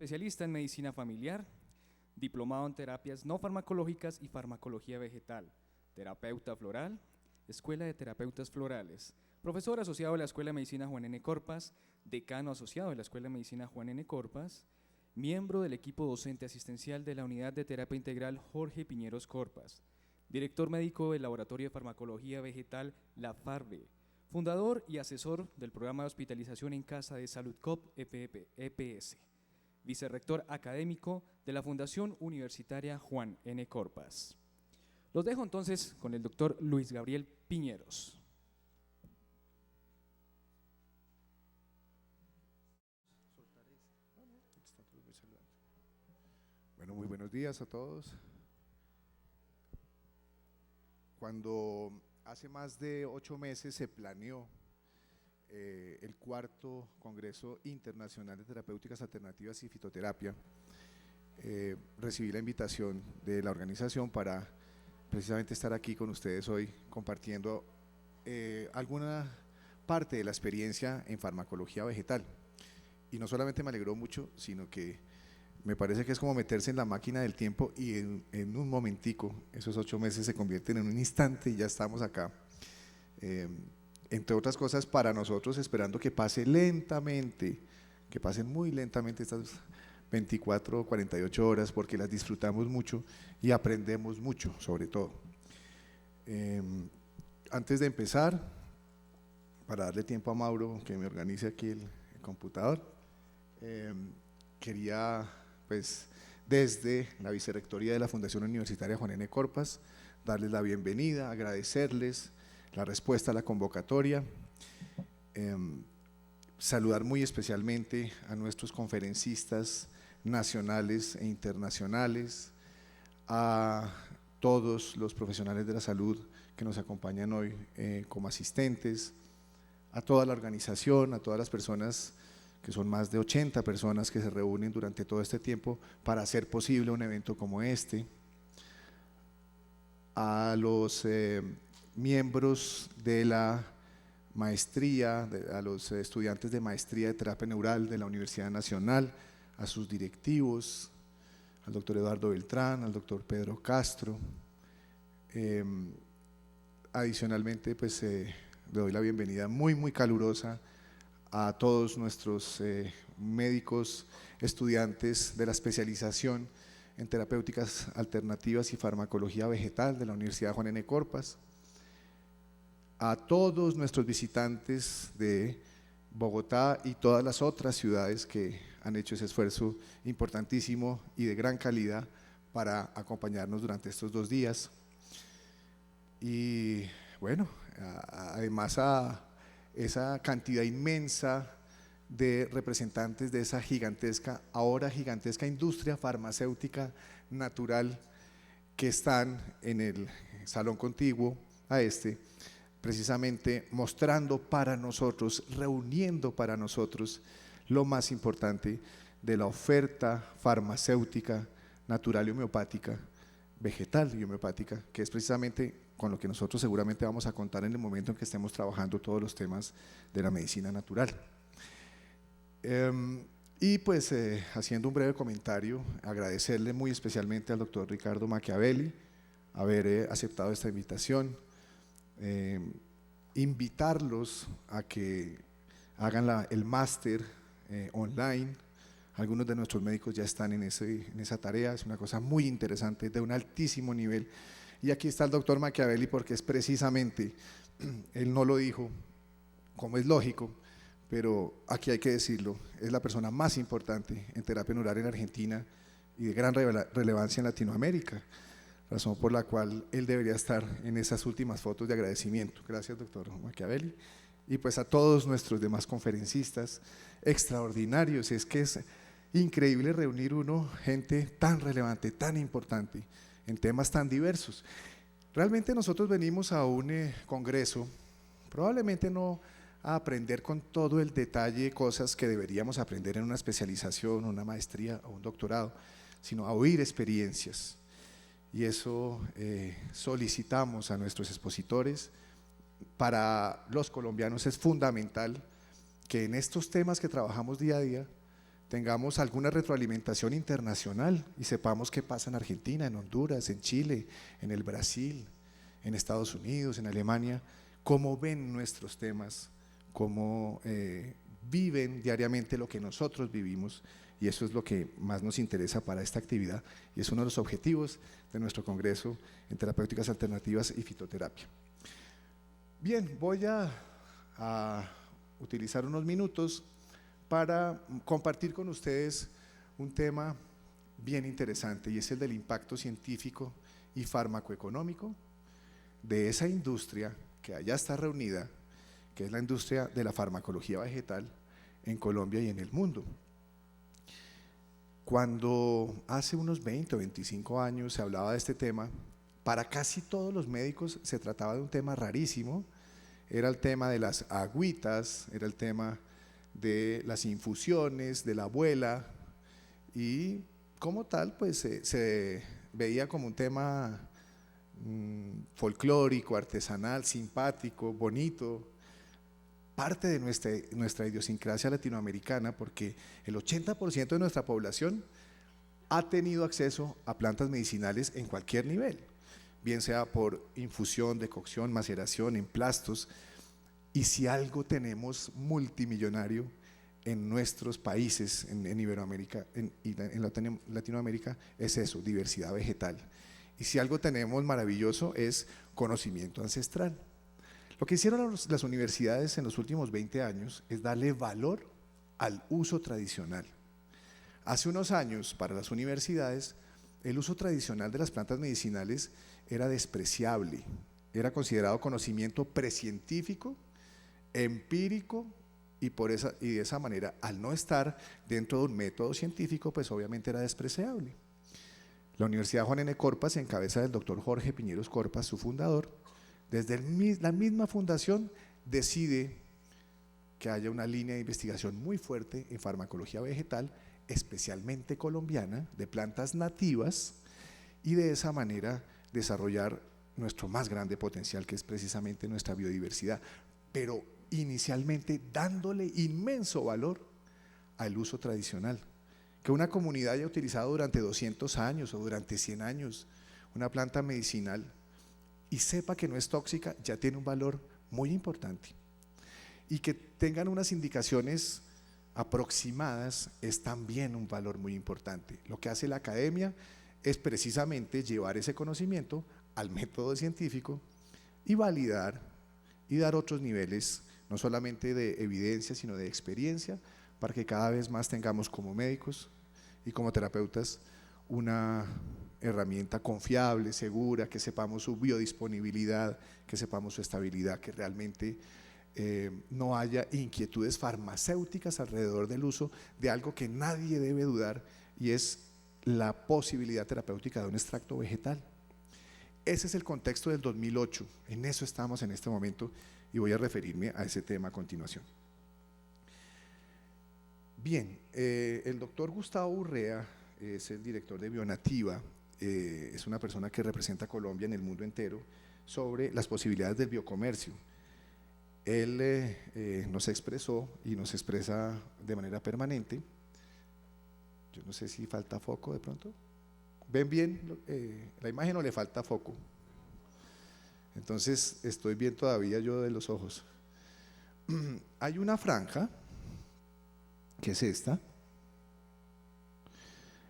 especialista en medicina familiar, diplomado en terapias no farmacológicas y farmacología vegetal, terapeuta floral, Escuela de Terapeutas Florales, profesor asociado de la Escuela de Medicina Juan N. Corpas, decano asociado de la Escuela de Medicina Juan N. Corpas, miembro del equipo docente asistencial de la Unidad de Terapia Integral Jorge Piñeros Corpas, director médico del Laboratorio de Farmacología Vegetal La Farve, fundador y asesor del programa de hospitalización en casa de Salud COP EPS, vicerrector académico de la Fundación Universitaria Juan N. Corpas. Los dejo entonces con el doctor Luis Gabriel Piñeros. Bueno, muy buenos días a todos. Cuando hace más de 8 meses se planeó el cuarto Congreso Internacional de Terapéuticas Alternativas y Fitoterapia, recibí la invitación de la organización para precisamente estar aquí con ustedes hoy compartiendo alguna parte de la experiencia en farmacología vegetal. Y no solamente me alegró mucho, sino que me parece que es como meterse en la máquina del tiempo y en un momentico, esos 8 meses se convierten en un instante y ya estamos acá. Entre otras cosas, para nosotros esperando que pase lentamente, que pasen muy lentamente estas 24 o 48 horas, porque las disfrutamos mucho y aprendemos mucho, sobre todo. Antes de empezar, para darle tiempo a Mauro que me organice aquí el computador, quería, pues, desde la vicerrectoría de la Fundación Universitaria Juan N. Corpas, darles la bienvenida, agradecerles la respuesta a la convocatoria, saludar muy especialmente a nuestros conferencistas nacionales e internacionales, a todos los profesionales de la salud que nos acompañan hoy como asistentes, a toda la organización, a todas las personas, que son más de 80 personas que se reúnen durante todo este tiempo para hacer posible un evento como este, a los miembros de la maestría, a los estudiantes de maestría de terapia neural de la Universidad Nacional, a sus directivos, al doctor Eduardo Beltrán, al doctor Pedro Castro. Adicionalmente, pues le doy la bienvenida muy calurosa a todos nuestros médicos, estudiantes de la especialización en terapéuticas alternativas y farmacología vegetal de la Universidad Juan N. Corpas, a todos nuestros visitantes de Bogotá y todas las otras ciudades que han hecho ese esfuerzo importantísimo y de gran calidad para acompañarnos durante estos 2 días. Y bueno, además a esa cantidad inmensa de representantes de esa gigantesca, ahora gigantesca industria farmacéutica natural que están en el salón contiguo a este, precisamente mostrando para nosotros, reuniendo para nosotros lo más importante de la oferta farmacéutica natural y homeopática, vegetal y homeopática, que es precisamente con lo que nosotros seguramente vamos a contar en el momento en que estemos trabajando todos los temas de la medicina natural. Y pues haciendo un breve comentario, agradecerle muy especialmente al doctor Ricardo Machiavelli haber aceptado esta invitación, invitarlos a que hagan el máster online. Algunos de nuestros médicos ya están en esa tarea, es una cosa muy interesante, de un altísimo nivel. Y aquí está el doctor Machiavelli porque es precisamente, él no lo dijo, como es lógico, pero aquí hay que decirlo, es la persona más importante en terapia neural en Argentina y de gran relevancia en Latinoamérica, razón por la cual él debería estar en esas últimas fotos de agradecimiento. Gracias, doctor Machiavelli. Y pues a todos nuestros demás conferencistas extraordinarios, es que es increíble reunir gente tan relevante, tan importante, en temas tan diversos. Realmente nosotros venimos a un congreso, probablemente no a aprender con todo el detalle cosas que deberíamos aprender en una especialización, una maestría o un doctorado, sino a oír experiencias. Y eso solicitamos a nuestros expositores. Para los colombianos es fundamental que en estos temas que trabajamos día a día tengamos alguna retroalimentación internacional y sepamos qué pasa en Argentina, en Honduras, en Chile, en el Brasil, en Estados Unidos, en Alemania, cómo ven nuestros temas, cómo viven diariamente lo que nosotros vivimos, y eso es lo que más nos interesa para esta actividad y es uno de los objetivos de nuestro congreso en terapéuticas alternativas y fitoterapia. Bien, voy a utilizar unos minutos para compartir con ustedes un tema bien interesante, y es el del impacto científico y farmacoeconómico de esa industria que allá está reunida, que es la industria de la farmacología vegetal en Colombia y en el mundo. Cuando hace unos 20 o 25 años se hablaba de este tema, para casi todos los médicos se trataba de un tema rarísimo. Era el tema de las agüitas, era el tema de las infusiones, de la abuela, y como tal pues se veía como un tema folclórico, artesanal, simpático, bonito, parte de nuestra idiosincrasia latinoamericana, porque el 80% de nuestra población ha tenido acceso a plantas medicinales en cualquier nivel, bien sea por infusión, decocción, maceración, emplastos. Y si algo tenemos multimillonario en nuestros países, en Iberoamérica y en Latinoamérica, es eso, diversidad vegetal. Y si algo tenemos maravilloso es conocimiento ancestral. Lo que hicieron las universidades en los últimos 20 años es darle valor al uso tradicional. Hace unos años, para las universidades, el uso tradicional de las plantas medicinales era despreciable, era considerado conocimiento precientífico, empírico, y de esa manera, al no estar dentro de un método científico, pues obviamente era despreciable. La Universidad Juan N. Corpas, en cabeza del doctor Jorge Piñeros Corpas, su fundador, desde la misma fundación decide que haya una línea de investigación muy fuerte en farmacología vegetal, especialmente colombiana, de plantas nativas, y de esa manera desarrollar nuestro más grande potencial, que es precisamente nuestra biodiversidad, pero inicialmente dándole inmenso valor al uso tradicional. Que una comunidad haya utilizado durante 200 años o durante 100 años una planta medicinal y sepa que no es tóxica, ya tiene un valor muy importante. Y que tengan unas indicaciones aproximadas es también un valor muy importante. Lo que hace la academia es precisamente llevar ese conocimiento al método científico y validar y dar otros niveles, no solamente de evidencia, sino de experiencia, para que cada vez más tengamos como médicos y como terapeutas una herramienta confiable, segura, que sepamos su biodisponibilidad, que sepamos su estabilidad, que realmente no haya inquietudes farmacéuticas alrededor del uso de algo que nadie debe dudar, y es la posibilidad terapéutica de un extracto vegetal. Ese es el contexto del 2008, en eso estamos en este momento, y voy a referirme a ese tema a continuación. Bien, el doctor Gustavo Urrea es el director de Bionativa, es una persona que representa a Colombia en el mundo entero sobre las posibilidades del biocomercio. Él nos expresó y nos expresa de manera permanente. Yo no sé si falta foco de pronto. ¿Ven bien la imagen o le falta foco? Entonces estoy bien todavía yo de los ojos. Hay una franja, que es esta,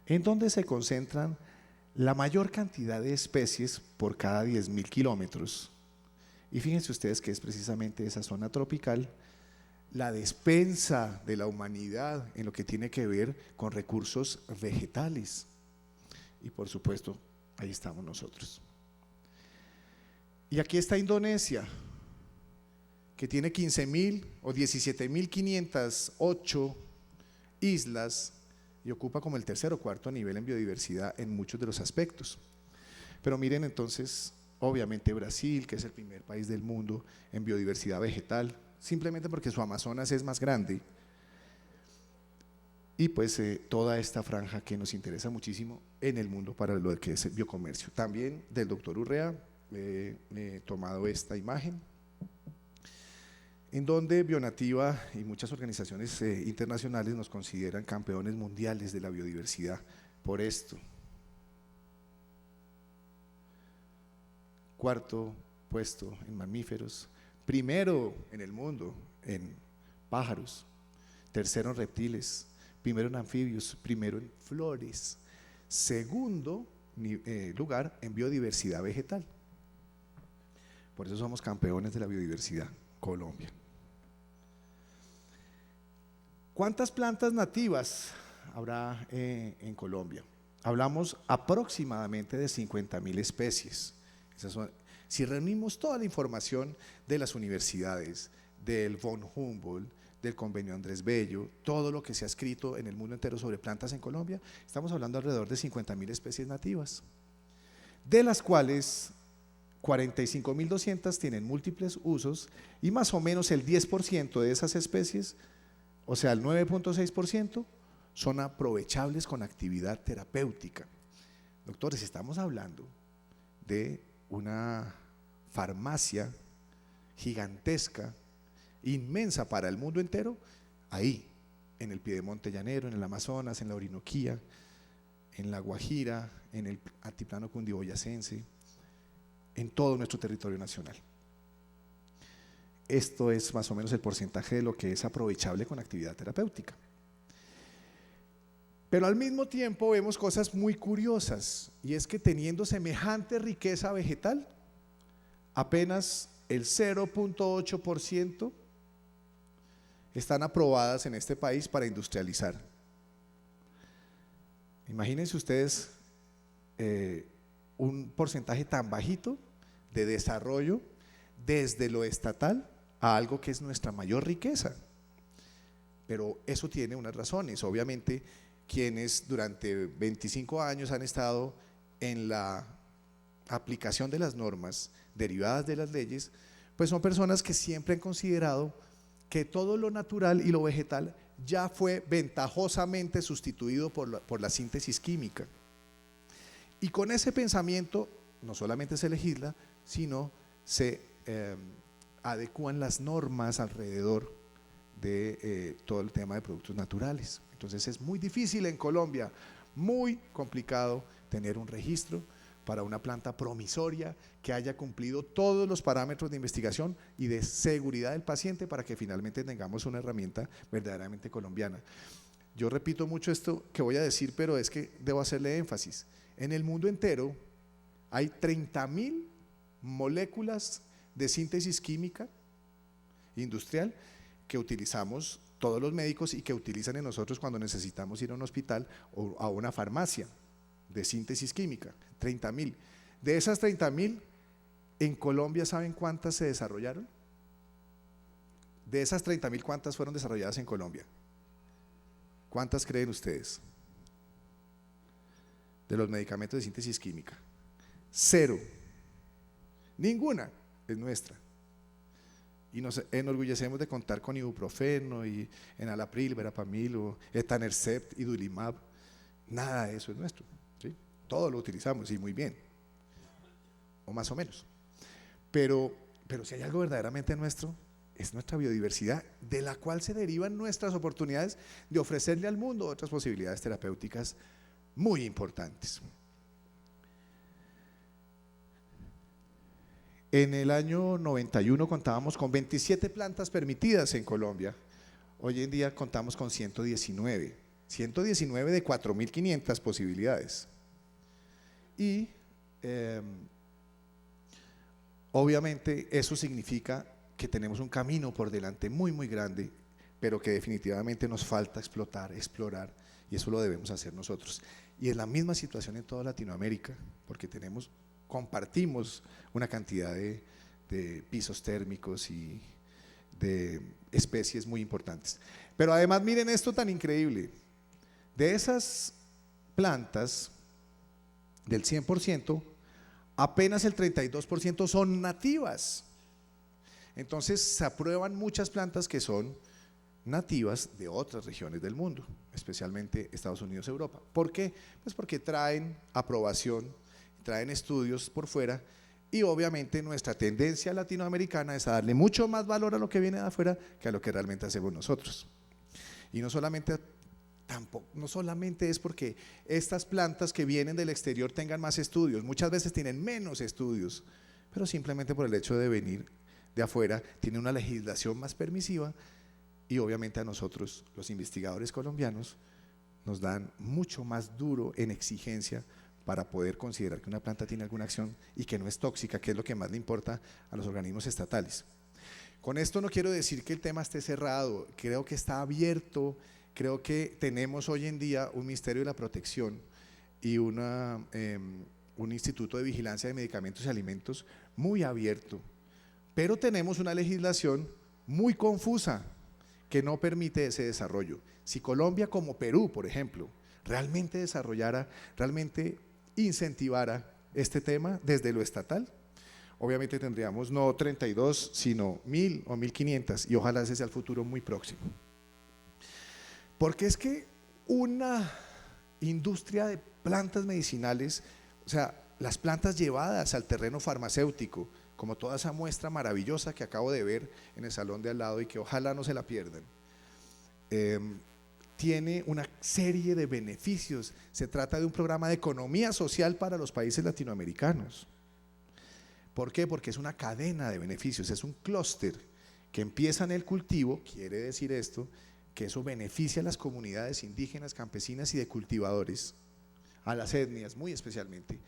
en donde se concentran la mayor cantidad de especies por cada 10.000 kilómetros. Y fíjense ustedes que es precisamente esa zona tropical la despensa de la humanidad en lo que tiene que ver con recursos vegetales. Y por supuesto, ahí estamos nosotros. Y aquí está Indonesia, que tiene 15.000 o 17.508 islas y ocupa como el tercer o cuarto nivel en biodiversidad en muchos de los aspectos. Pero miren entonces, obviamente Brasil, que es el primer país del mundo en biodiversidad vegetal, simplemente porque su Amazonas es más grande, y pues toda esta franja que nos interesa muchísimo en el mundo para lo que es el biocomercio. También del doctor Urrea he tomado esta imagen. en donde Bionativa y muchas organizaciones internacionales nos consideran campeones mundiales de la biodiversidad por esto. Cuarto puesto en mamíferos, primero en el mundo en pájaros, tercero en reptiles, primero en anfibios, primero en flores, segundo lugar en biodiversidad vegetal. Por eso somos campeones de la biodiversidad, Colombia. ¿Cuántas plantas nativas habrá en Colombia? Hablamos aproximadamente de 50.000 especies. Si reunimos toda la información de las universidades, del von Humboldt, del convenio Andrés Bello, todo lo que se ha escrito en el mundo entero sobre plantas en Colombia, estamos hablando alrededor de 50.000 especies nativas, de las cuales 45.200 tienen múltiples usos y más o menos el 10% de esas especies, o sea el 9.6%, son aprovechables con actividad terapéutica. Doctores, estamos hablando de una farmacia gigantesca, inmensa para el mundo entero, ahí, en el Piedemonte Llanero, en el Amazonas, en la Orinoquía, en la Guajira, en el altiplano cundiboyacense, en todo nuestro territorio nacional. Esto es más o menos el porcentaje de lo que es aprovechable con actividad terapéutica. Pero al mismo tiempo vemos cosas muy curiosas, y es que teniendo semejante riqueza vegetal, apenas el 0.8% están aprobadas en este país para industrializar. Imagínense ustedes un porcentaje tan bajito de desarrollo desde lo estatal a algo que es nuestra mayor riqueza. Pero eso tiene unas razones. Obviamente, quienes durante 25 años han estado en la aplicación de las normas derivadas de las leyes, pues son personas que siempre han considerado que todo lo natural y lo vegetal ya fue ventajosamente sustituido por la síntesis química. Y con ese pensamiento no solamente se legisla, sino se adecúan las normas alrededor de todo el tema de productos naturales. Entonces es muy difícil en Colombia, muy complicado tener un registro para una planta promisoria que haya cumplido todos los parámetros de investigación y de seguridad del paciente para que finalmente tengamos una herramienta verdaderamente colombiana. Yo repito mucho esto que voy a decir, pero es que debo hacerle énfasis. En el mundo entero hay 30.000 moléculas de síntesis química industrial que utilizamos todos los médicos y que utilizan en nosotros cuando necesitamos ir a un hospital o a una farmacia de síntesis química, 30.000. De esas 30.000, en Colombia, ¿saben cuántas se desarrollaron? De esas 30.000, ¿cuántas fueron desarrolladas en Colombia? ¿Cuántas creen ustedes? De los medicamentos de síntesis química. 0. Ninguna es nuestra. Y nos enorgullecemos de contar con ibuprofeno y enalapril, verapamil, etanercept y dulimab. Nada de eso es nuestro, ¿sí? Todo lo utilizamos y muy bien, o más o menos. Pero si hay algo verdaderamente nuestro, es nuestra biodiversidad, de la cual se derivan nuestras oportunidades de ofrecerle al mundo otras posibilidades terapéuticas muy importantes. En el año 91 contábamos con 27 plantas permitidas en Colombia. Hoy en día contamos con 119 de 4.500 posibilidades. Y obviamente eso significa que tenemos un camino por delante muy muy grande, pero que definitivamente nos falta explotar, explorar, y eso lo debemos hacer nosotros. Y es la misma situación en toda Latinoamérica, porque compartimos una cantidad de pisos térmicos y de especies muy importantes. Pero además miren esto tan increíble, de esas plantas, del 100%, apenas el 32% son nativas. Entonces se aprueban muchas plantas que son nativas de otras regiones del mundo, especialmente Estados Unidos y Europa. ¿Por qué? Pues porque traen aprobación, traen estudios por fuera Y obviamente nuestra tendencia latinoamericana es a darle mucho más valor a lo que viene de afuera que a lo que realmente hacemos nosotros. Y no solamente es porque estas plantas que vienen del exterior tengan más estudios, muchas veces tienen menos estudios, pero simplemente por el hecho de venir de afuera, tienen una legislación más permisiva y obviamente a nosotros, los investigadores colombianos, nos dan mucho más duro en exigencia para poder considerar que una planta tiene alguna acción y que no es tóxica, que es lo que más le importa a los organismos estatales. Con esto no quiero decir que el tema esté cerrado, creo que está abierto, creo que tenemos hoy en día un Ministerio de la Protección y un Instituto de Vigilancia de Medicamentos y Alimentos muy abierto, pero tenemos una legislación muy confusa que no permite ese desarrollo. Si Colombia como Perú, por ejemplo, realmente desarrollara, realmente incentivara este tema desde lo estatal, obviamente tendríamos no 32, sino 1000 o 1500 y ojalá ese sea el futuro muy próximo. Porque es que una industria de plantas medicinales, o sea, las plantas llevadas al terreno farmacéutico, como toda esa muestra maravillosa que acabo de ver en el salón de al lado y que ojalá no se la pierdan, tiene una serie de beneficios. Se trata de un programa de economía social para los países latinoamericanos. ¿Por qué? Porque es una cadena de beneficios, es un clúster que empieza en el cultivo, quiere decir esto, que eso beneficia a las comunidades indígenas, campesinas y de cultivadores, a las etnias muy especialmente.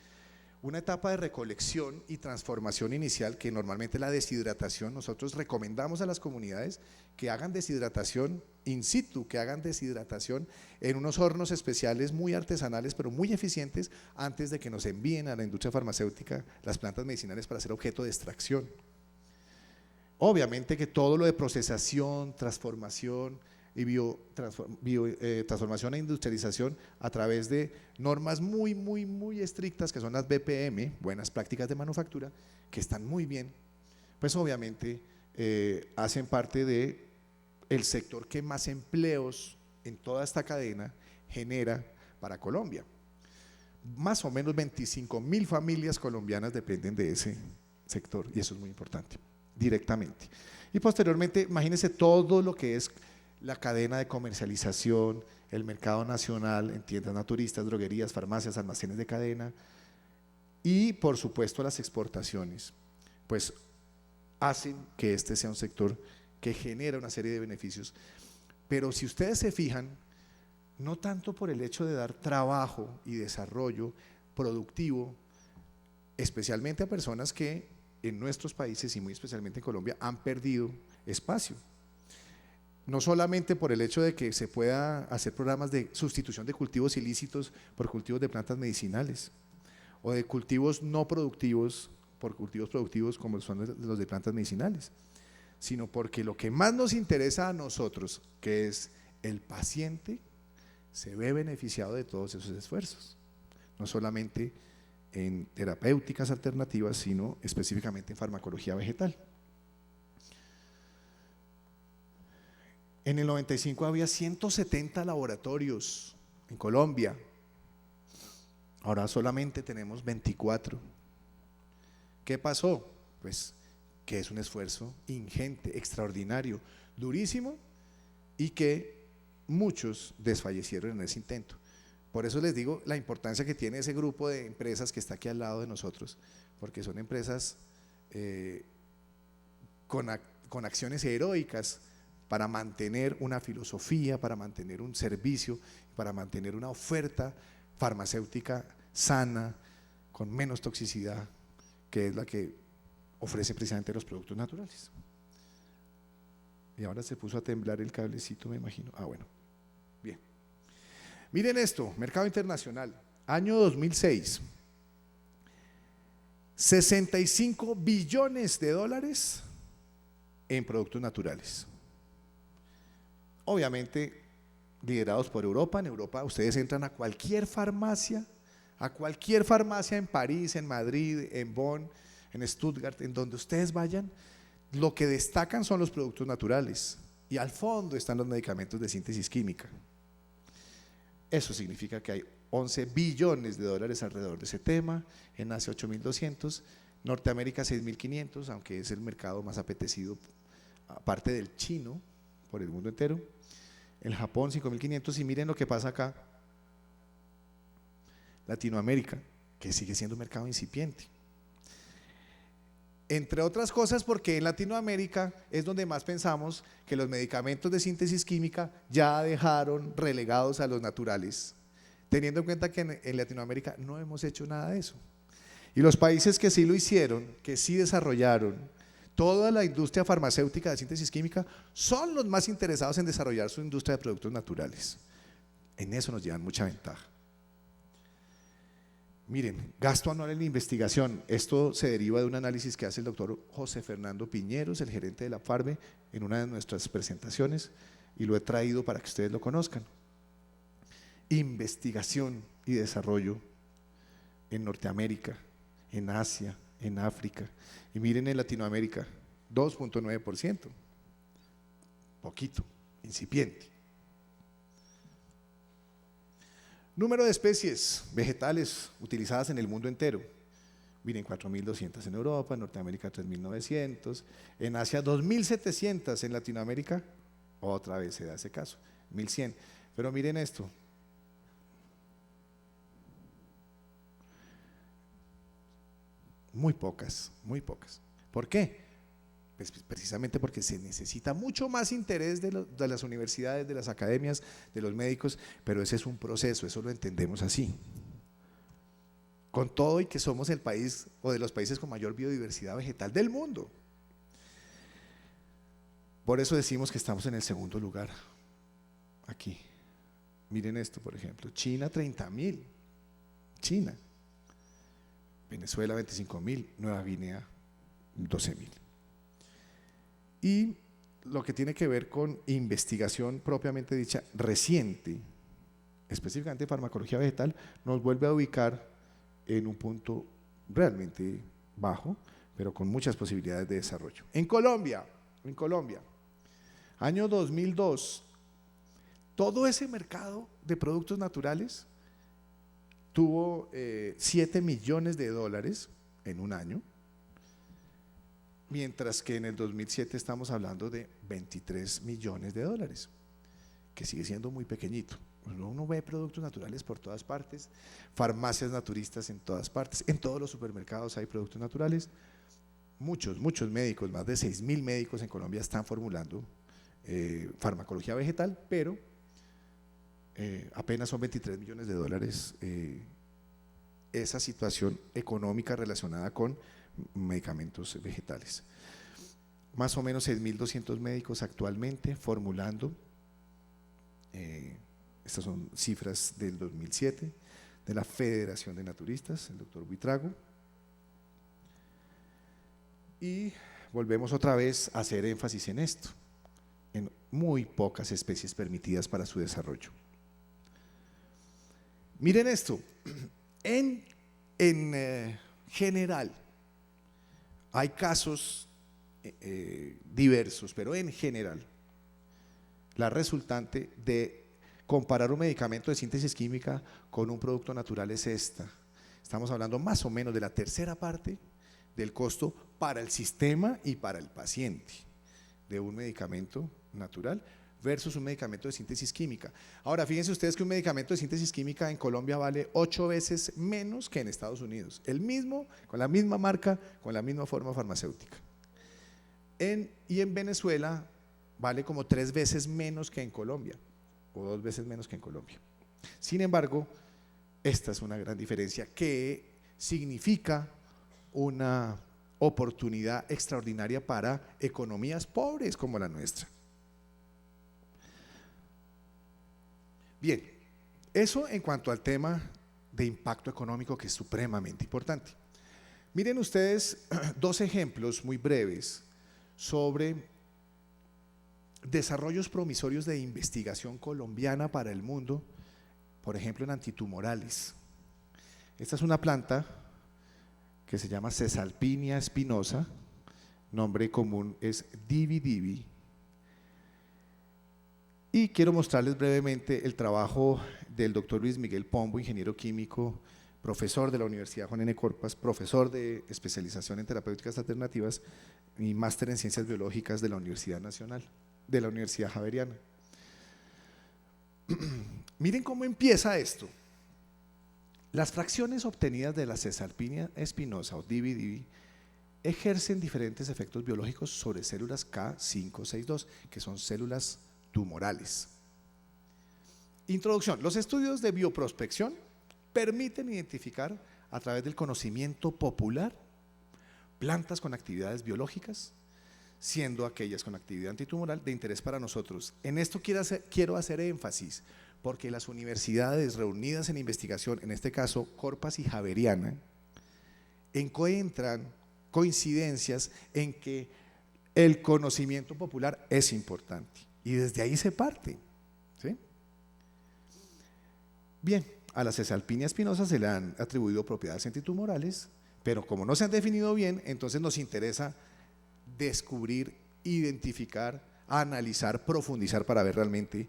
Una etapa de recolección y transformación inicial que normalmente la deshidratación, nosotros recomendamos a las comunidades que hagan deshidratación in situ, que hagan deshidratación en unos hornos especiales muy artesanales pero muy eficientes antes de que nos envíen a la industria farmacéutica las plantas medicinales para ser objeto de extracción. Obviamente que todo lo de procesación, transformación y transformación e industrialización a través de normas muy estrictas que son las BPM, buenas prácticas de manufactura, que están muy bien, pues obviamente hacen parte de el sector que más empleos en toda esta cadena genera para Colombia. Más o menos 25.000 familias colombianas dependen de ese sector y eso es muy importante, directamente. Y posteriormente, imagínense todo lo que es la cadena de comercialización, el mercado nacional en tiendas naturistas, droguerías, farmacias, almacenes de cadena y por supuesto las exportaciones, pues hacen que este sea un sector que genera una serie de beneficios. Pero si ustedes se fijan, no tanto por el hecho de dar trabajo y desarrollo productivo, especialmente a personas que en nuestros países y muy especialmente en Colombia han perdido espacio. No solamente por el hecho de que se pueda hacer programas de sustitución de cultivos ilícitos por cultivos de plantas medicinales o de cultivos no productivos por cultivos productivos como son los de plantas medicinales, sino porque lo que más nos interesa a nosotros, que es el paciente, se ve beneficiado de todos esos esfuerzos, no solamente en terapéuticas alternativas, sino específicamente en farmacología vegetal. En el 95 había 170 laboratorios en Colombia, ahora solamente tenemos 24. ¿Qué pasó? Pues que es un esfuerzo ingente, extraordinario, durísimo y que muchos desfallecieron en ese intento. Por eso les digo la importancia que tiene ese grupo de empresas que está aquí al lado de nosotros, porque son empresas con acciones heroicas para mantener una filosofía, para mantener un servicio, para mantener una oferta farmacéutica sana, con menos toxicidad, que es la que ofrece precisamente los productos naturales. Y ahora se puso a temblar el cablecito, me imagino. Ah, bueno, bien. Miren esto, mercado internacional, año 2006, 65 billones de dólares en productos naturales. Obviamente liderados por Europa. En Europa ustedes entran a cualquier farmacia en París, en Madrid, en Bonn, en Stuttgart, en donde ustedes vayan, lo que destacan son los productos naturales y al fondo están los medicamentos de síntesis química. Eso significa que hay 11 billones de dólares alrededor de ese tema, en Asia 8.200, Norteamérica 6.500, aunque es el mercado más apetecido, aparte del chino, por el mundo entero. El Japón 5.500, y miren lo que pasa acá. Latinoamérica, que sigue siendo un mercado incipiente. Entre otras cosas porque en Latinoamérica es donde más pensamos que los medicamentos de síntesis química ya dejaron relegados a los naturales, teniendo en cuenta que en Latinoamérica no hemos hecho nada de eso. Y los países que sí lo hicieron, que sí desarrollaron toda la industria farmacéutica de síntesis química, son los más interesados en desarrollar su industria de productos naturales. En eso nos llevan mucha ventaja. Miren, gasto anual en investigación. Esto se deriva de un análisis que hace el doctor José Fernando Piñeros, el gerente de la FARVE, en una de nuestras presentaciones, y lo he traído para que ustedes lo conozcan. Investigación y desarrollo en Norteamérica, en Asia, en África, y miren en Latinoamérica, 2.9%, poquito, incipiente. Número de especies vegetales utilizadas en el mundo entero. Miren, 4.200 en Europa, en Norteamérica 3.900, en Asia 2.700, en Latinoamérica otra vez se da ese caso, 1.100. Pero miren esto. Muy pocas, muy pocas. ¿Por qué? Pues precisamente porque se necesita mucho más interés de las universidades, de las academias, de los médicos, pero ese es un proceso, eso lo entendemos así. Con todo y que somos el país o de los países con mayor biodiversidad vegetal del mundo. Por eso decimos que estamos en el segundo lugar, aquí. Miren esto, por ejemplo, China 30.000, China. Venezuela 25.000, Nueva Guinea 12.000. Y lo que tiene que ver con investigación propiamente dicha reciente, específicamente farmacología vegetal, nos vuelve a ubicar en un punto realmente bajo, pero con muchas posibilidades de desarrollo. En Colombia, año 2002, todo ese mercado de productos naturales tuvo 7 millones de dólares en un año, mientras que en el 2007 estamos hablando de 23 millones de dólares, que sigue siendo muy pequeñito. Uno ve productos naturales por todas partes, farmacias naturistas en todas partes, en todos los supermercados hay productos naturales. Muchos médicos, más de 6.000 médicos en Colombia están formulando farmacología vegetal, pero apenas son 23 millones de dólares esa situación económica relacionada con medicamentos vegetales. Más o menos 6.200 médicos actualmente formulando, estas son cifras del 2007, de la Federación de Naturistas, el doctor Buitrago. Y volvemos otra vez a hacer énfasis en esto, en muy pocas especies permitidas para su desarrollo. Miren esto, en general, hay casos diversos, pero en general, la resultante de comparar un medicamento de síntesis química con un producto natural es esta. Estamos hablando más o menos de la tercera parte del costo para el sistema y para el paciente de un medicamento natural versus un medicamento de síntesis química. Ahora, fíjense ustedes que un medicamento de síntesis química en Colombia vale 8 veces menos que en Estados Unidos, el mismo, con la misma marca, con la misma forma farmacéutica. Y en Venezuela vale como 3 veces menos que en Colombia, o 2 veces menos que en Colombia. Sin embargo, esta es una gran diferencia que significa una oportunidad extraordinaria para economías pobres como la nuestra. Bien, eso en cuanto al tema de impacto económico, que es supremamente importante. Miren ustedes 2 ejemplos muy breves sobre desarrollos promisorios de investigación colombiana para el mundo, por ejemplo en antitumorales. Esta es una planta que se llama Cesalpinia spinosa, nombre común es divi. Y quiero mostrarles brevemente el trabajo del doctor Luis Miguel Pombo, ingeniero químico profesor de la Universidad Juan N. Corpas, profesor de especialización en terapéuticas alternativas y máster en ciencias biológicas de la Universidad Nacional, de la Universidad Javeriana. Miren cómo empieza esto. Las fracciones obtenidas de la cesarpinia espinosa o divi-divi ejercen diferentes efectos biológicos sobre células K562, que son células tumorales. Introducción. Los estudios de bioprospección permiten identificar a través del conocimiento popular plantas con actividades biológicas, siendo aquellas con actividad antitumoral de interés para nosotros. En esto quiero hacer énfasis, porque las universidades reunidas en investigación, en este caso Corpas y Javeriana, encuentran coincidencias en que el conocimiento popular es importante y desde ahí se parte, ¿sí? Bien, a la cesarpinia espinosa se le han atribuido propiedades antitumorales, pero como no se han definido bien, entonces nos interesa descubrir, identificar, analizar, profundizar para ver realmente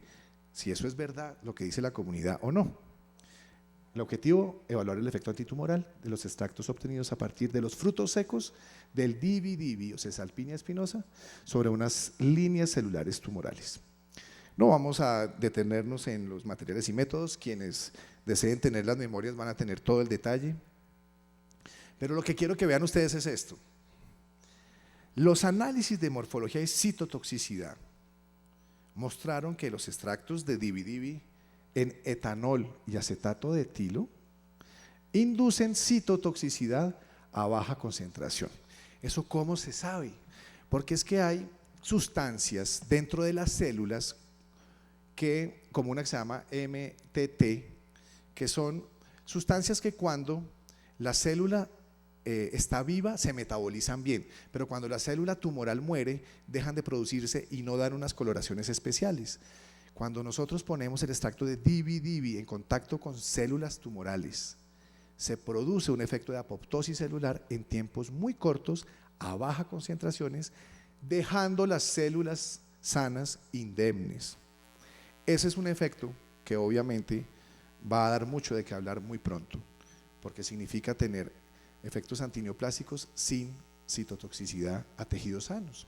si eso es verdad, lo que dice la comunidad o no. El objetivo, evaluar el efecto antitumoral de los extractos obtenidos a partir de los frutos secos del divi-divi o cesarpinia espinosa sobre unas líneas celulares tumorales. No vamos a detenernos en los materiales y métodos, quienes deseen tener las memorias van a tener todo el detalle, pero lo que quiero que vean ustedes es esto. Los análisis de morfología y citotoxicidad mostraron que los extractos de divi-divi en etanol y acetato de etilo inducen citotoxicidad a baja concentración. ¿Eso cómo se sabe? Porque es que hay sustancias dentro de las células como una que se llama MTT, que son sustancias que cuando la célula está viva se metabolizan bien, pero cuando la célula tumoral muere dejan de producirse y no dan unas coloraciones especiales. Cuando nosotros ponemos el extracto de divi-divi en contacto con células tumorales, se produce un efecto de apoptosis celular en tiempos muy cortos a bajas concentraciones, dejando las células sanas indemnes. Ese es un efecto que obviamente va a dar mucho de qué hablar muy pronto, porque significa tener efectos antineoplásicos sin citotoxicidad a tejidos sanos.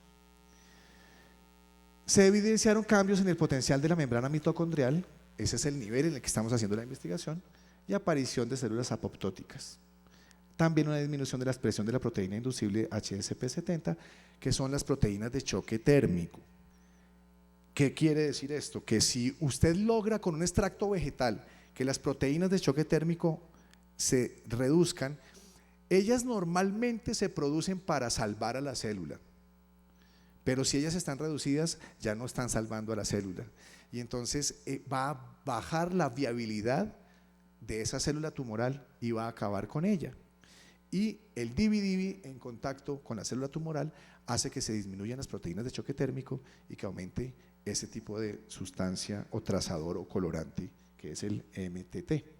Se evidenciaron cambios en el potencial de la membrana mitocondrial, ese es el nivel en el que estamos haciendo la investigación, y aparición de células apoptóticas. También una disminución de la expresión de la proteína inducible HSP70, que son las proteínas de choque térmico. ¿Qué quiere decir esto? Que si usted logra con un extracto vegetal que las proteínas de choque térmico se reduzcan, ellas normalmente se producen para salvar a la célula, pero si ellas están reducidas ya no están salvando a la célula y entonces va a bajar la viabilidad de esa célula tumoral y va a acabar con ella. Y el divi-divi en contacto con la célula tumoral hace que se disminuyan las proteínas de choque térmico y que aumente ese tipo de sustancia o trazador o colorante que es el MTT.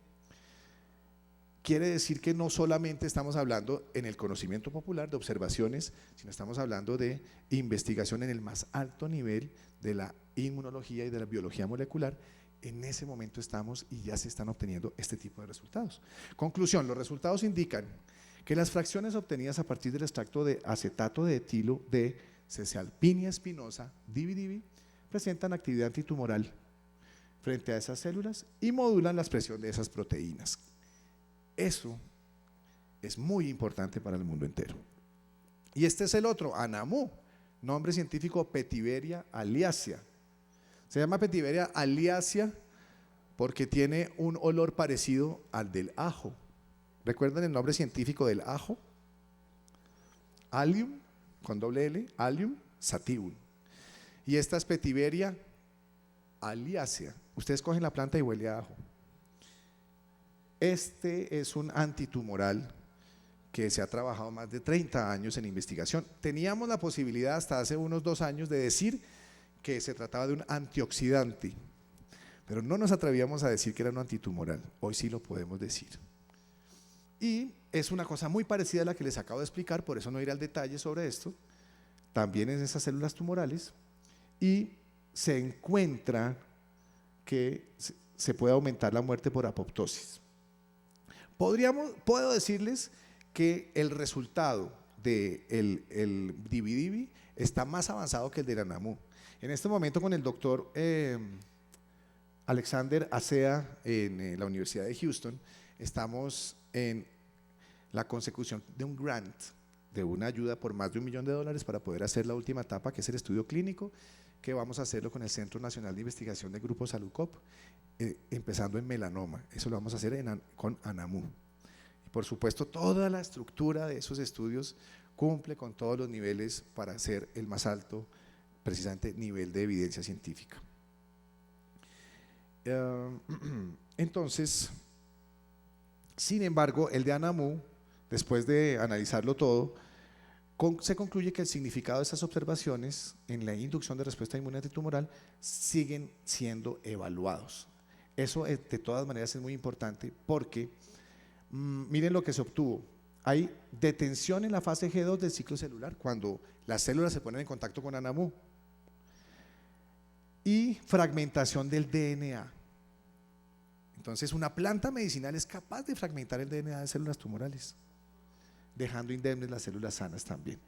Quiere decir que no solamente estamos hablando en el conocimiento popular de observaciones, sino estamos hablando de investigación en el más alto nivel de la inmunología y de la biología molecular. En ese momento estamos y ya se están obteniendo este tipo de resultados. Conclusión, los resultados indican que las fracciones obtenidas a partir del extracto de acetato de etilo de cesarpinia espinosa, divi-divi, presentan actividad antitumoral frente a esas células y modulan la expresión de esas proteínas. Eso es muy importante para el mundo entero. Y este es el otro, Anamu, nombre científico Petiveria aliacea. Se llama Petiveria aliacea porque tiene un olor parecido al del ajo. ¿Recuerdan el nombre científico del ajo? Allium, con doble L, Allium sativum. Y esta es Petiveria aliacea. Ustedes cogen la planta y huele a ajo. Este es un antitumoral que se ha trabajado más de 30 años en investigación. Teníamos la posibilidad hasta hace unos 2 años de decir que se trataba de un antioxidante, pero no nos atrevíamos a decir que era un antitumoral. Hoy sí lo podemos decir. Y es una cosa muy parecida a la que les acabo de explicar, por eso no iré al detalle sobre esto, también en esas células tumorales, y se encuentra que se puede aumentar la muerte por apoptosis. Puedo decirles que el resultado del Dividivi está más avanzado que el del ANAMU. En este momento con el doctor Alexander Acea en la Universidad de Houston, estamos en la consecución de un grant, de una ayuda por más de $1 millón para poder hacer la última etapa, que es el estudio clínico, que vamos a hacerlo con el Centro Nacional de Investigación de Grupo Salud-COP, empezando en melanoma. Eso lo vamos a hacer con ANAMU. Y por supuesto, toda la estructura de esos estudios cumple con todos los niveles para hacer el más alto, precisamente, nivel de evidencia científica. Entonces, sin embargo, el de ANAMU, después de analizarlo todo, se concluye que el significado de estas observaciones en la inducción de respuesta inmune antitumoral siguen siendo evaluados. Eso de todas maneras es muy importante porque miren lo que se obtuvo. Hay detención en la fase G2 del ciclo celular cuando las células se ponen en contacto con ANAMU y fragmentación del DNA. Entonces, una planta medicinal es capaz de fragmentar el DNA de células tumorales, dejando indemnes las células sanas también.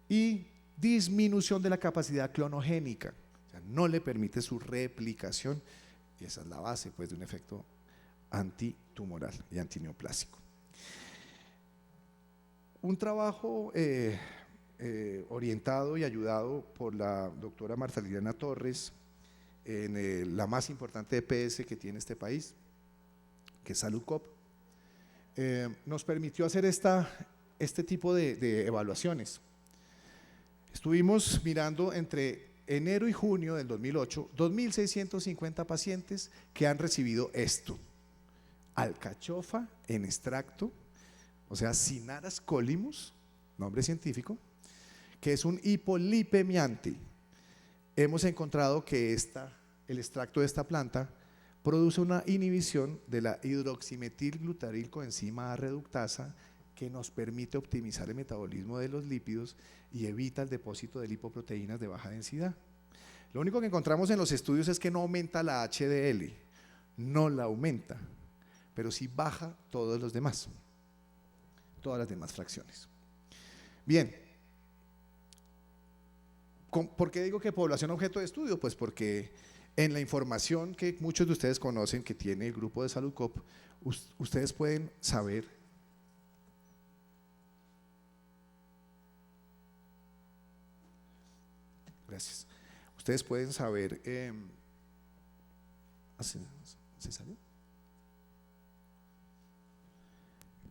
Y disminución de la capacidad clonogénica, o sea, no le permite su replicación, y esa es la base, pues, de un efecto antitumoral y antineoplásico. Un trabajo orientado y ayudado por la doctora Marta Liliana Torres en la más importante EPS que tiene este país, que es Salud-COP, nos permitió hacer este tipo de evaluaciones. Estuvimos mirando entre enero y junio del 2008, 2.650 pacientes que han recibido esto: alcachofa en extracto, o sea, Cinnaras collimus, nombre científico, que es un hipolipemiante. Hemos encontrado que el extracto de esta planta produce una inhibición de la hidroximetilglutarilcoenzima A reductasa que nos permite optimizar el metabolismo de los lípidos y evita el depósito de lipoproteínas de baja densidad. Lo único que encontramos en los estudios es que no aumenta la HDL, no la aumenta, pero sí baja todos los demás, todas las demás fracciones. Bien, ¿por qué digo que población objeto de estudio? Pues porque en la información que muchos de ustedes conocen que tiene el grupo de Salud-COP, ustedes pueden saber gracias. Ustedes pueden saber ¿se salió?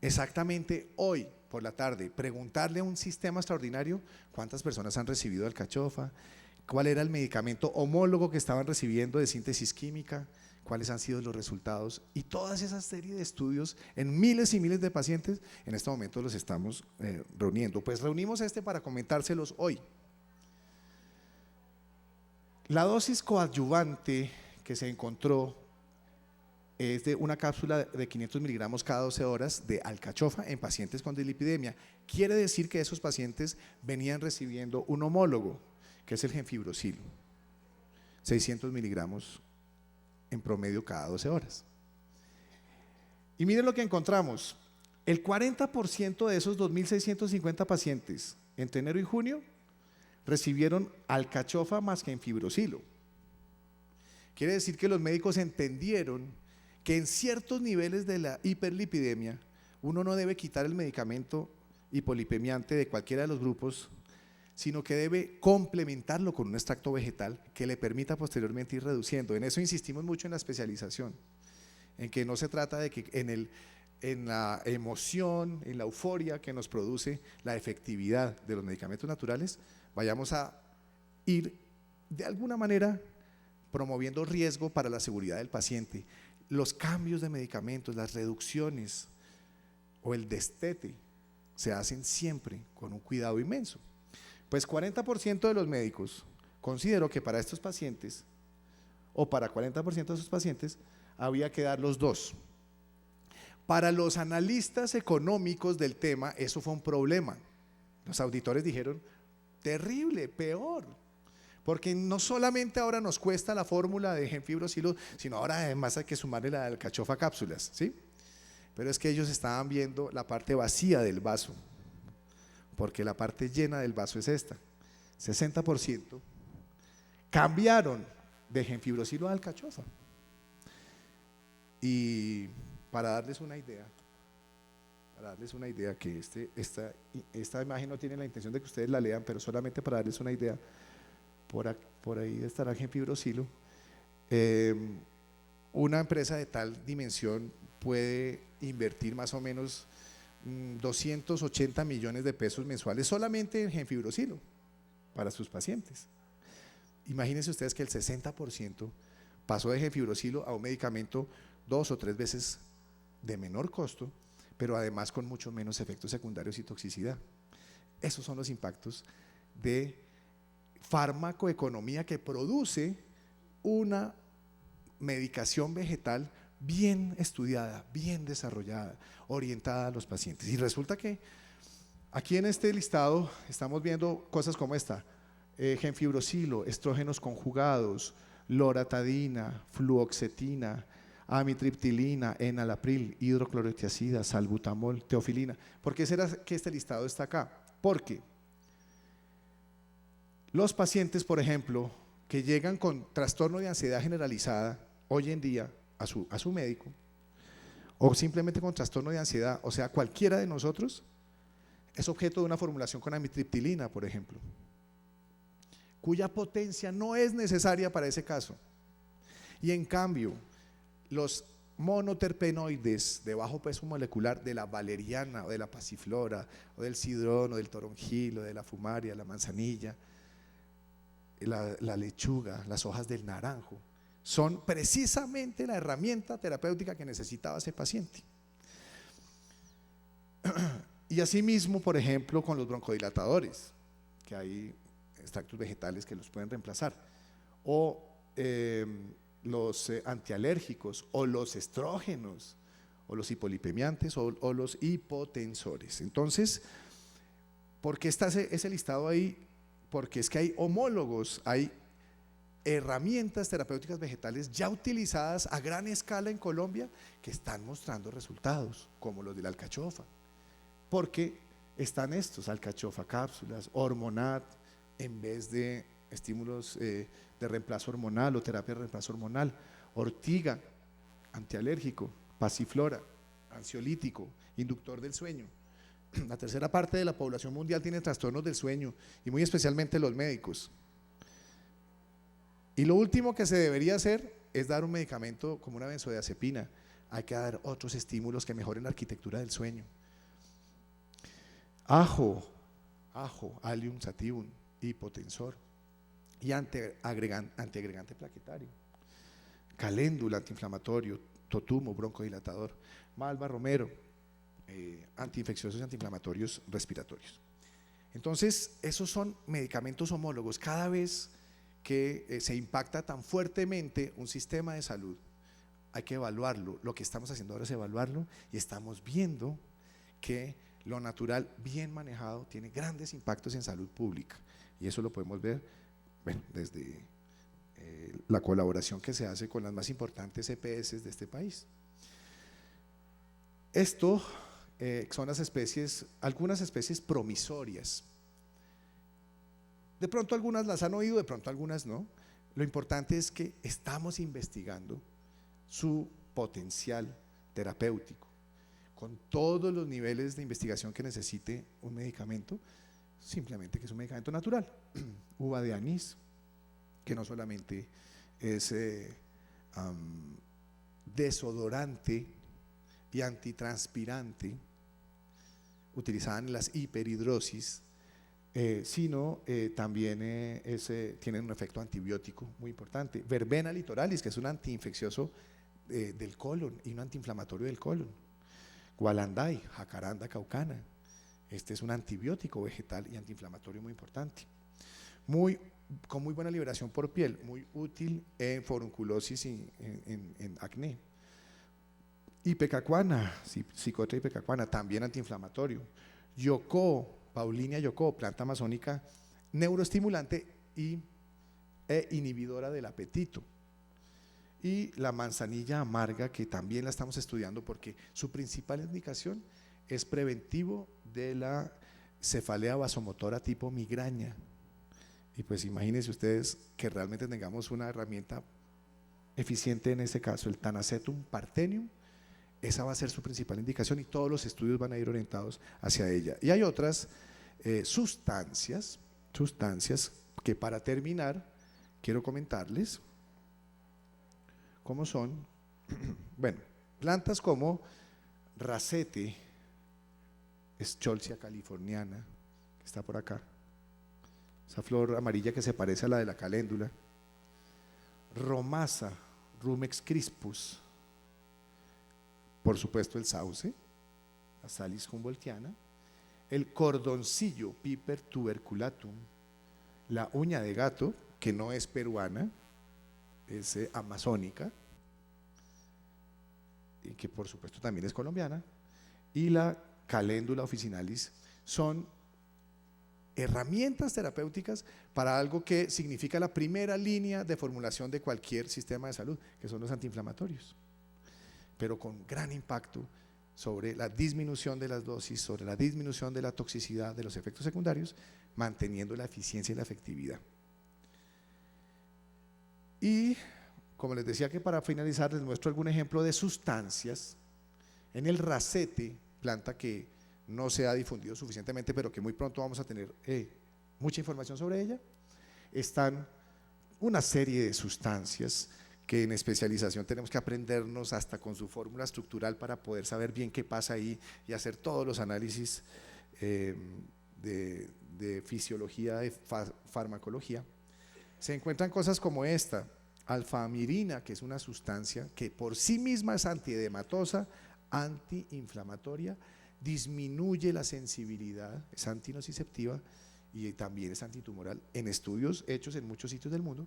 Exactamente hoy por la tarde, preguntarle a un sistema extraordinario cuántas personas han recibido alcachofa, cuál era el medicamento homólogo que estaban recibiendo de síntesis química, cuáles han sido los resultados, y toda esa serie de estudios en miles y miles de pacientes, en este momento los estamos reuniendo. Pues reunimos para comentárselos hoy. La dosis coadyuvante que se encontró es de una cápsula de 500 miligramos cada 12 horas de alcachofa en pacientes con dislipidemia. Quiere decir que esos pacientes venían recibiendo un homólogo, que es el gemfibrocil, 600 miligramos en promedio cada 12 horas. Y miren lo que encontramos: el 40% de esos 2.650 pacientes entre enero y junio recibieron alcachofa más gemfibrocilo. Quiere decir que los médicos entendieron que en ciertos niveles de la hiperlipidemia uno no debe quitar el medicamento hipolipemiante de cualquiera de los grupos, sino que debe complementarlo con un extracto vegetal que le permita posteriormente ir reduciendo. En eso insistimos mucho en la especialización, en que no se trata de que en la emoción, en la euforia que nos produce la efectividad de los medicamentos naturales, vayamos a ir de alguna manera promoviendo riesgo para la seguridad del paciente. Los cambios de medicamentos, las reducciones o el destete se hacen siempre con un cuidado inmenso. Pues 40% de los médicos consideró que para estos pacientes, o para 40% de esos pacientes, había que dar los dos. Para los analistas económicos del tema, eso fue un problema. Los auditores dijeron: terrible, peor, porque no solamente ahora nos cuesta la fórmula de gemfibrocilo, sino ahora además hay que sumarle la alcachofa cápsulas, ¿sí? pero es que ellos estaban viendo la parte vacía del vaso, porque la parte llena del vaso es esta. 60% cambiaron de genfibrosilo a alcachofa. Y para darles una idea que esta imagen no tiene la intención de que ustedes la lean, pero solamente para darles una idea, por ahí estará el genfibrosilo. Una empresa de tal dimensión puede invertir más o menos 280 millones de pesos mensuales solamente en genfibrosilo para sus pacientes. Imagínense ustedes que el 60% pasó de genfibrosilo a un medicamento 2 o 3 veces de menor costo, pero además con mucho menos efectos secundarios y toxicidad. Esos son los impactos de farmacoeconomía que produce una medicación vegetal bien estudiada, bien desarrollada, orientada a los pacientes. Y resulta que aquí en este listado estamos viendo cosas como esta: genfibrosilo, estrógenos conjugados, loratadina, fluoxetina, amitriptilina, enalapril, hidroclorotiazida, salbutamol, teofilina. ¿Por qué será que este listado está acá? Porque los pacientes, por ejemplo, que llegan con trastorno de ansiedad generalizada hoy en día a su médico, o simplemente con trastorno de ansiedad, o sea, cualquiera de nosotros, es objeto de una formulación con amitriptilina, por ejemplo, cuya potencia no es necesaria para ese caso. Y en cambio, los monoterpenoides de bajo peso molecular de la valeriana o de la pasiflora o del cidrón o del toronjil o de la fumaria, la manzanilla, la lechuga, las hojas del naranjo, son precisamente la herramienta terapéutica que necesitaba ese paciente. Y asimismo, por ejemplo, con los broncodilatadores, que hay extractos vegetales que los pueden reemplazar, o los antialérgicos, o los estrógenos, o los hipolipemiantes, o los hipotensores. Entonces, ¿por qué está ese listado ahí? Porque es que hay homólogos, hay herramientas terapéuticas vegetales ya utilizadas a gran escala en Colombia que están mostrando resultados, como los de la alcachofa, porque están estos: alcachofa cápsulas, hormonat, en vez de estímulos de reemplazo hormonal o terapia de reemplazo hormonal, ortiga, antialérgico, pasiflora, ansiolítico, inductor del sueño. La tercera parte de la población mundial tiene trastornos del sueño, y muy especialmente los médicos. Y lo último que se debería hacer es dar un medicamento como una benzodiazepina. Hay que dar otros estímulos que mejoren la arquitectura del sueño. Ajo, Allium sativum, hipotensor y antiagregante plaquetario. Caléndula, antiinflamatorio. Totumo, broncodilatador. Malva romero, antiinfecciosos y antiinflamatorios respiratorios. Entonces, esos son medicamentos homólogos. Cada vez que se impacta tan fuertemente un sistema de salud, hay que evaluarlo. Lo que estamos haciendo ahora es evaluarlo, y estamos viendo que lo natural bien manejado tiene grandes impactos en salud pública, y eso lo podemos ver, bueno, desde la colaboración que se hace con las más importantes EPS de este país. Esto son las especies, algunas especies promisorias. De pronto algunas las han oído, de pronto algunas no. Lo importante es que estamos investigando su potencial terapéutico, con todos los niveles de investigación que necesite un medicamento, simplemente que es un medicamento natural. Uva de anís, que no solamente es desodorante y antitranspirante, utilizada en las hiperhidrosis, sino también tiene un efecto antibiótico muy importante. Verbena litoralis, que es un antiinfeccioso del colon y un antiinflamatorio del colon. Gualanday, jacaranda caucana, este es un antibiótico vegetal y antiinflamatorio muy importante. Con muy buena liberación por piel, muy útil en forunculosis y en acné. Ipecacuana, Psychotria ipecacuana, también antiinflamatorio. Yocó, Paulinia yocó, planta amazónica neuroestimulante e inhibidora del apetito. y la manzanilla amarga, que también la estamos estudiando porque su principal indicación es preventivo de la cefalea vasomotora tipo migraña. Y pues imagínense ustedes que realmente tengamos una herramienta eficiente en ese caso, el Tanacetum parthenium. Esa va a ser su principal indicación y todos los estudios van a ir orientados hacia ella. Y hay otras sustancias que, para terminar, quiero comentarles cómo son. Bueno, plantas como Racete, Scholzia californiana, que está por acá, esa flor amarilla que se parece a la de la caléndula. Romasa, Rumex crispus, por supuesto el sauce, la Salis humboldtiana, el cordoncillo, Piper tuberculatum, la uña de gato, que no es peruana, es amazónica, y que por supuesto también es colombiana, y la caléndula officinalis. Son herramientas terapéuticas para algo que significa la primera línea de formulación de cualquier sistema de salud, que son los antiinflamatorios, pero con gran impacto sobre la disminución de las dosis, sobre la disminución de la toxicidad, de los efectos secundarios, manteniendo la eficiencia y la efectividad. Y como les decía, que para finalizar les muestro algún ejemplo de sustancias. En el Racete, planta que no se ha difundido suficientemente, pero que muy pronto vamos a tener mucha información sobre ella, están una serie de sustancias que en especialización tenemos que aprendernos hasta con su fórmula estructural para poder saber bien qué pasa ahí y hacer todos los análisis de fisiología, de farmacología. Se encuentran cosas como esta, alfamirina, que es una sustancia que por sí misma es antiedematosa, antiinflamatoria, disminuye la sensibilidad, es antinociceptiva y también es antitumoral en estudios hechos en muchos sitios del mundo.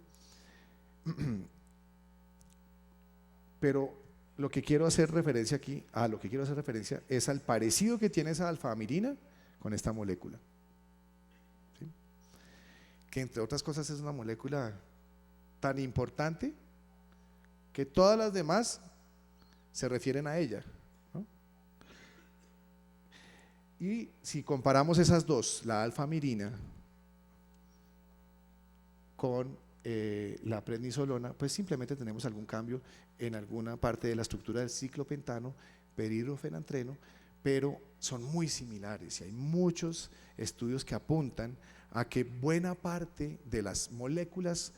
Pero lo que quiero hacer referencia aquí, es al parecido que tiene esa alfamirina con esta molécula, ¿sí? Que entre otras cosas es una molécula tan importante que todas las demás se refieren a ella, ¿no? Y si comparamos esas dos, la alfamirina con la prednisolona, pues simplemente tenemos algún cambio en alguna parte de la estructura del ciclopentano, perhidrofenantreno, pero son muy similares y hay muchos estudios que apuntan a que buena parte de las moléculas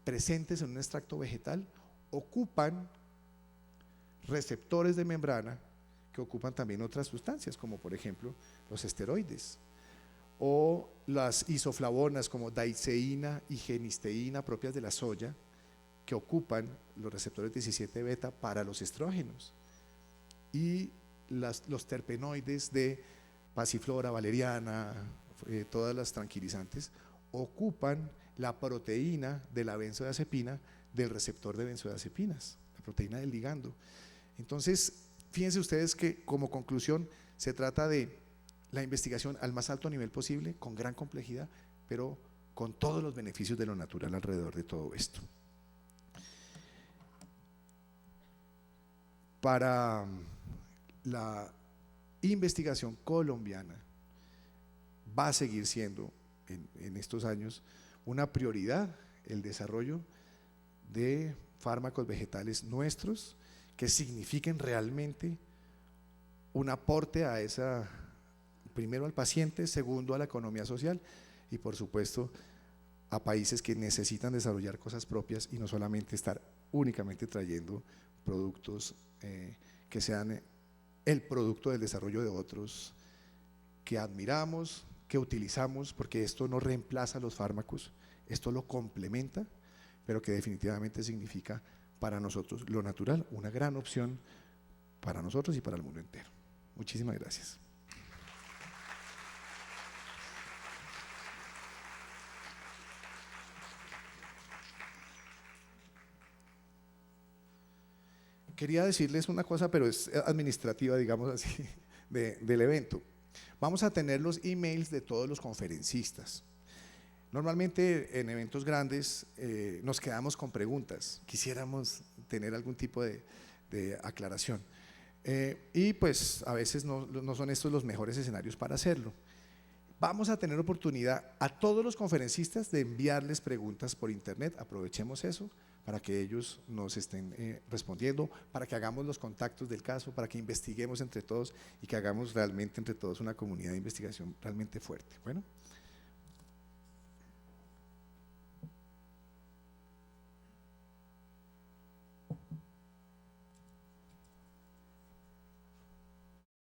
presentes en un extracto vegetal ocupan receptores de membrana que ocupan también otras sustancias, como por ejemplo los esteroides o las isoflavonas como daiceína y genisteína propias de la soya, que ocupan los receptores 17 beta para los estrógenos, y los terpenoides de pasiflora, valeriana, todas las tranquilizantes ocupan la proteína de la benzodiazepina del receptor de benzodiazepinas, la proteína del ligando. Entonces, fíjense ustedes que como conclusión se trata de la investigación al más alto nivel posible, con gran complejidad, pero con todos los beneficios de lo natural alrededor de todo esto. Para la investigación colombiana va a seguir siendo en estos años una prioridad el desarrollo de fármacos vegetales nuestros que signifiquen realmente un aporte a esa, primero al paciente, segundo a la economía social y por supuesto a países que necesitan desarrollar cosas propias y no solamente estar únicamente trayendo productos que sean el producto del desarrollo de otros que admiramos, que utilizamos, porque esto no reemplaza los fármacos, esto lo complementa, pero que definitivamente significa para nosotros lo natural, una gran opción para nosotros y para el mundo entero. Muchísimas gracias. Quería decirles una cosa, pero es administrativa, digamos así, del evento. Vamos a tener los emails de todos los conferencistas. Normalmente en eventos grandes nos quedamos con preguntas. Quisiéramos tener algún tipo de aclaración. Y pues a veces no son estos los mejores escenarios para hacerlo. Vamos a tener oportunidad a todos los conferencistas de enviarles preguntas por internet, aprovechemos eso para que ellos nos estén respondiendo, para que hagamos los contactos del caso, para que investiguemos entre todos y que hagamos realmente entre todos una comunidad de investigación realmente fuerte. Bueno,